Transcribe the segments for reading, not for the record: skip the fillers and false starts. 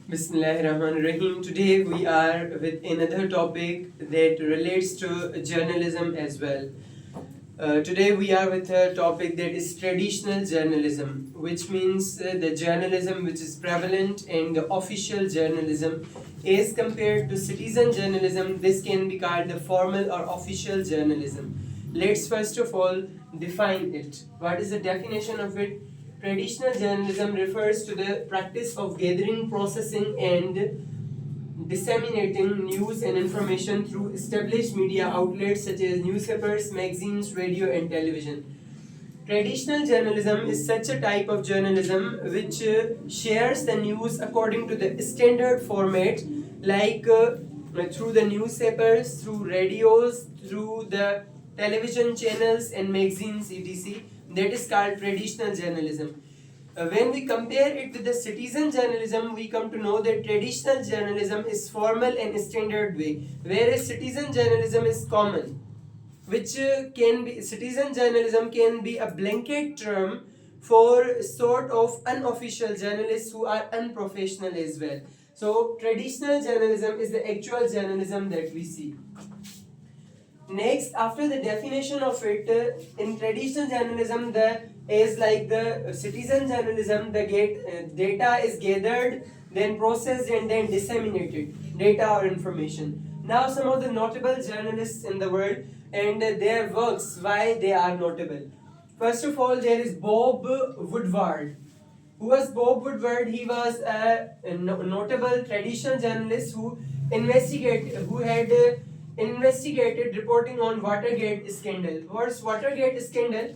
Bismillahirrahmanirrahim. Today we are with another topic that relates to journalism as well. Today we are with a topic that is traditional journalism, which means the journalism which is prevalent in the official journalism as compared to citizen journalism. This can be called the formal or official journalism. Let's first of all define it. What is the definition of it? Traditional journalism refers to the practice of gathering, processing, and disseminating news and information through established media outlets such as newspapers, magazines, radio, and television. Traditional journalism is such a type of journalism which shares the news according to the standard format, like through the newspapers, through radios, through the television channels and magazines, etc. That is called traditional journalism. When we compare it with the citizen journalism, we come to know that traditional journalism is formal and standard way, whereas citizen journalism is common, which can be citizen journalism can be a blanket term for sort of unofficial journalists who are unprofessional as well. So traditional journalism is the actual journalism that we see. Next, after the definition of it, in traditional journalism, the is like the citizen journalism, the data is gathered, then processed, and then disseminated, data or information. Now, some of the notable journalists in the world and their works, why they are notable. First of all, there is Bob Woodward. Who was Bob Woodward? He was a notable traditional journalist who had investigated reporting on Watergate scandal. What's Watergate scandal?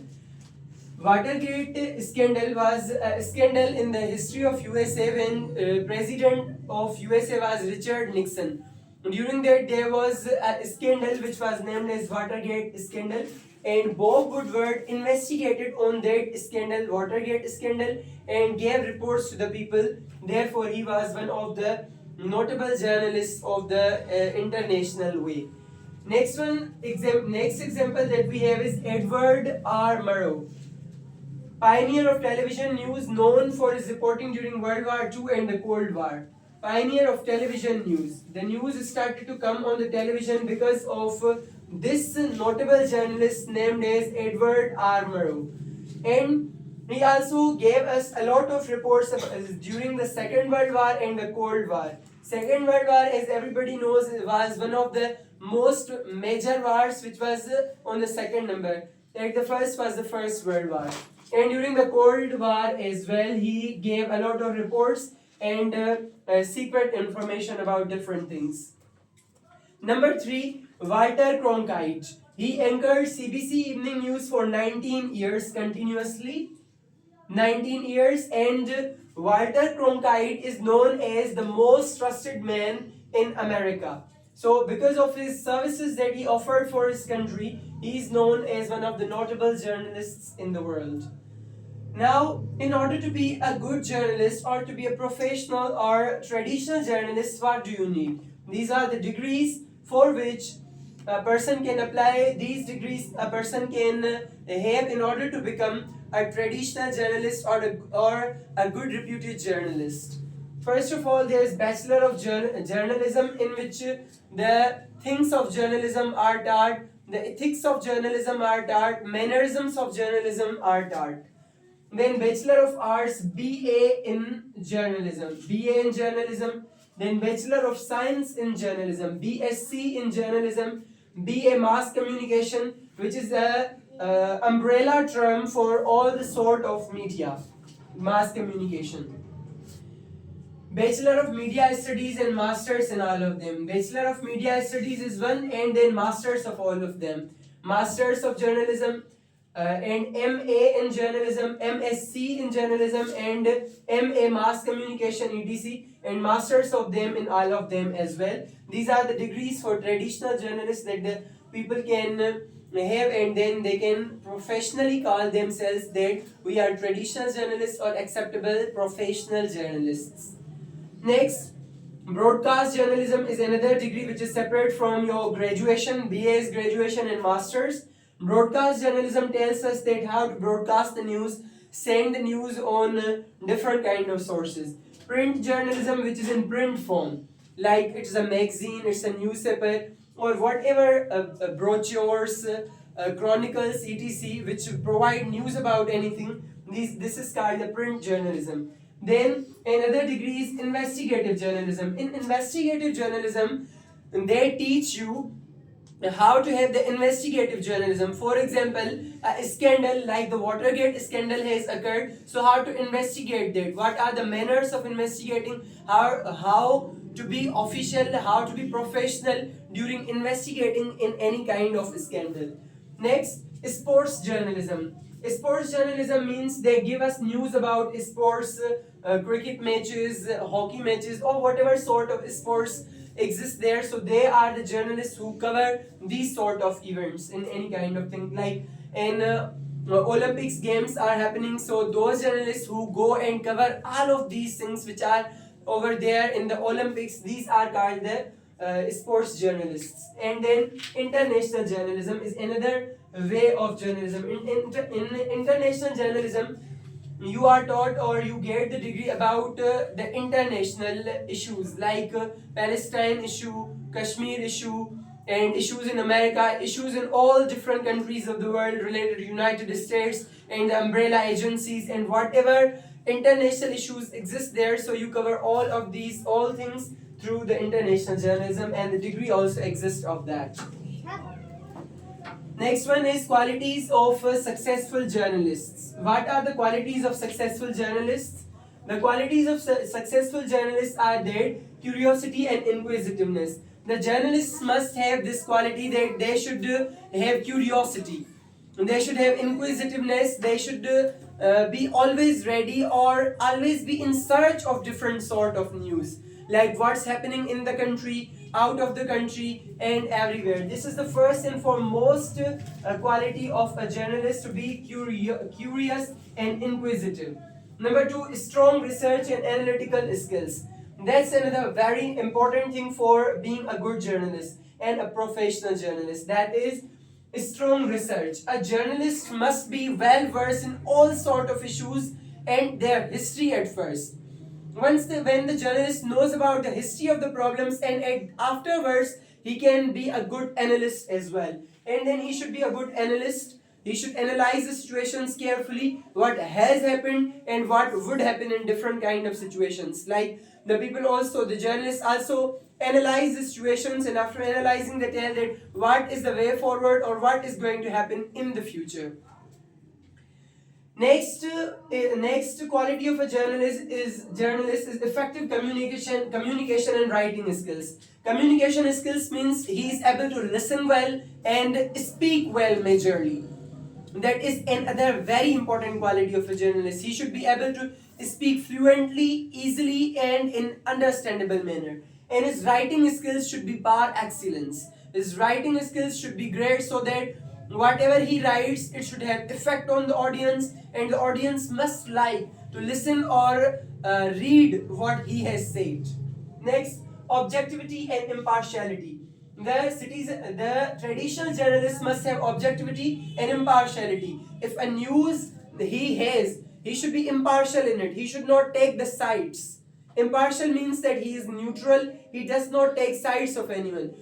Watergate scandal was a scandal in the history of USA when President of USA was Richard Nixon. During that, there was a scandal which was named as Watergate scandal, and Bob Woodward investigated on that scandal, Watergate scandal, and gave reports to the people. Therefore, he was one of the notable journalists of the international way. Next example that we have is Edward R. Murrow, pioneer of television news, known for his reporting during World War II and the Cold War. Pioneer of television news. The news started to come on the television because of this notable journalist named as Edward R. Murrow. And he also gave us a lot of reports during the Second World War and the Cold War. Second World War, as everybody knows, was one of the most major wars which was on the second number. Like the first was the First World War. And during the Cold War as well, he gave a lot of reports and secret information about different things. Number 3, Walter Cronkite. He anchored CBC Evening News for 19 years continuously. 19 years, and Walter Cronkite is known as the most trusted man in America. So because of his services that he offered for his country, he is known as one of the notable journalists in the world. Now, in order to be a good journalist or to be a professional or traditional journalist, what do you need? These are the degrees for which a person can apply. These degrees a person can have in order to become a traditional journalist or a good reputed journalist. First of all, there is Bachelor of Journalism, in which the things of journalism are taught, the ethics of journalism are taught, mannerisms of journalism are taught. Then Bachelor of Arts, BA in Journalism, BA in Journalism. Then Bachelor of Science in Journalism, BSc in Journalism, BA Mass Communication, which is a umbrella term for all the sort of media, mass communication. Bachelor of Media Studies and Masters in all of them. Bachelor of Media Studies is one, and then Masters of all of them. Masters of Journalism, and MA in Journalism, MSc in Journalism, and MA Mass Communication, etc. And Masters of them in all of them as well. These are the degrees for traditional journalists that the people can have, and then they can professionally call themselves that we are traditional journalists or acceptable professional journalists. Next, broadcast journalism is another degree which is separate from your graduation. BA is graduation and masters. Broadcast journalism tells us that how to broadcast the news, send the news on different kind of sources. print journalism, which is in print form, like it's a magazine, it's a newspaper, or whatever brochures, chronicles, etc., which provide news about anything. This is called the print journalism. Then another degree is investigative journalism. In investigative journalism, they teach you how to have the investigative journalism. For example, a scandal like the Watergate scandal has occurred. So how to investigate that? What are the manners of investigating? How to be official? How to be professional during investigating in any kind of scandal? Next, sports journalism. Sports journalism means they give us news about sports, cricket matches, hockey matches, or whatever sort of sports exist there. So they are the journalists who cover these sort of events in any kind of thing. Like in Olympics games are happening, so those journalists who go and cover all of these things which are over there in the Olympics, these are called the sports journalists. And then international journalism is another way of journalism. In international journalism, you are taught or you get the degree about the international issues like Palestine issue, Kashmir issue, and issues in America, issues in all different countries of the world related to United States and the umbrella agencies and whatever international issues exist there. So you cover all things through the international journalism, and the degree also exists of that. Next one is qualities of successful journalists. What are the qualities of successful journalists? The qualities of successful journalists are their curiosity and inquisitiveness. The journalists must have this quality that they should have curiosity. They should have inquisitiveness. They should be always ready or always be in search of different sort of news, like what's happening in the country, out of the country, and everywhere. This is the first and foremost quality of a journalist, to be curious and inquisitive. Number two, strong research and analytical skills. That's another very important thing for being a good journalist and a professional journalist. That is strong research. A journalist must be well versed in all sort of issues and their history at first. When the journalist knows about the history of the problems, and afterwards he can be a good analyst as well. And then he should be a good analyst. He should analyze the situations carefully, what has happened and what would happen in different kind of situations. Like the journalists also analyze the situations, and after analyzing they tell that what is the way forward or what is going to happen in the future. Next quality of a journalist is effective communication and writing skills. Communication skills means he is able to listen well and speak well majorly. That is another very important quality of a journalist. He should be able to speak fluently, easily, and in understandable manner. And his writing skills should be par excellence. His writing skills should be great, so that whatever he writes, it should have effect on the audience, and the audience must like to listen or read what he has said. Next, objectivity and impartiality. The traditional journalist must have objectivity and impartiality. If a news he should be impartial in it. He should not take the sides. Impartial means that he is neutral. He does not take sides of anyone.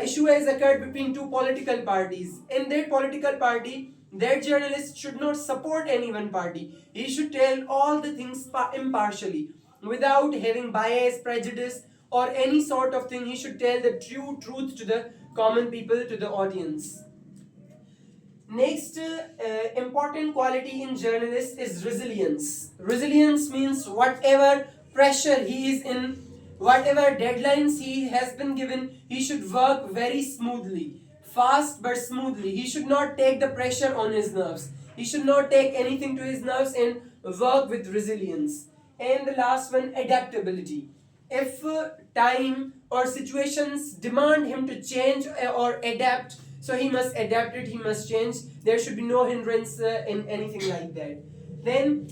Issue has occurred between two political parties. In that political party, that journalist should not support any one party. He should tell all the things impartially, without having bias, prejudice, or any sort of thing. He should tell the true truth to the common people, to the audience. Next important quality in journalist is resilience. Resilience means whatever pressure he is in, whatever deadlines he has been given, he should work very smoothly, fast but smoothly. He should not take the pressure on his nerves. He should not take anything to his nerves and work with resilience. And the last one, adaptability. If time or situations demand him to change or adapt, so he must adapt it, he must change. There should be no hindrance in anything like that. Then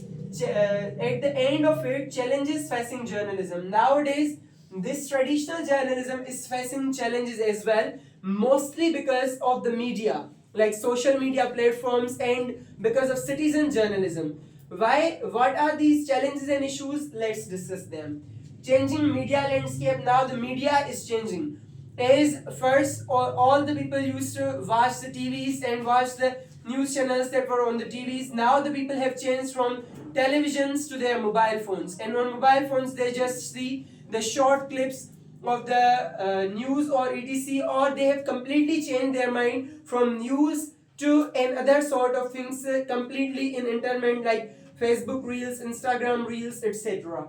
at the end of it, challenges facing journalism. Nowadays, this traditional journalism is facing challenges as well, mostly because of the media, like social media platforms, and because of citizen journalism. Why? What are these challenges and issues? Let's discuss them. Changing media landscape. Now the media is changing. Is first all the people used to watch the TVs and watch the news channels that were on the TVs. Now the people have changed from televisions to their mobile phones, and on mobile phones they just see the short clips of the news or etc, or they have completely changed their mind from news to another sort of things, completely in internet, like Facebook reels, Instagram reels, etc.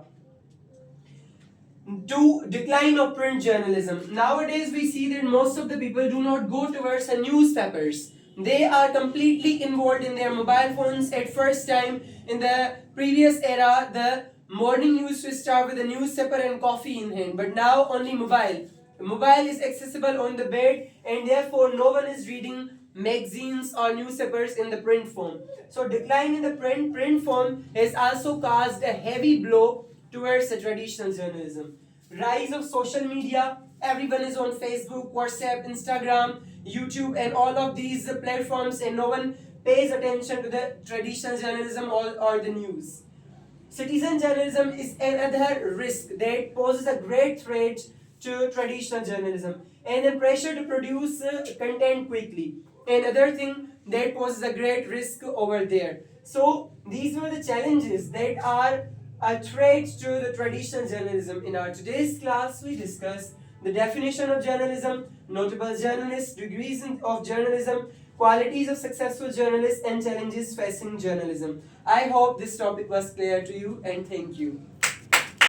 To decline of print journalism. Nowadays we see that most of the people do not go towards the newspapers. They are completely involved in their mobile phones. At first time in the previous era, the morning used to start with a newspaper and coffee in hand, but now only mobile. Mobile is accessible on the bed, and therefore no one is reading magazines or newspapers in the print form. So decline in the print form has also caused a heavy blow towards the traditional journalism. Rise of social media. Everyone is on Facebook, WhatsApp, Instagram, YouTube, and all of these platforms, and no one pays attention to the traditional journalism or the news. Citizen journalism is another risk that poses a great threat to traditional journalism, and the pressure to produce content quickly. Another thing that poses a great risk over there. So these were the challenges that are a threat to the traditional journalism. In our today's class, we discussed the definition of journalism, notable journalists, degrees of journalism, qualities of successful journalists, and challenges facing journalism. I hope this topic was clear to you, and thank you.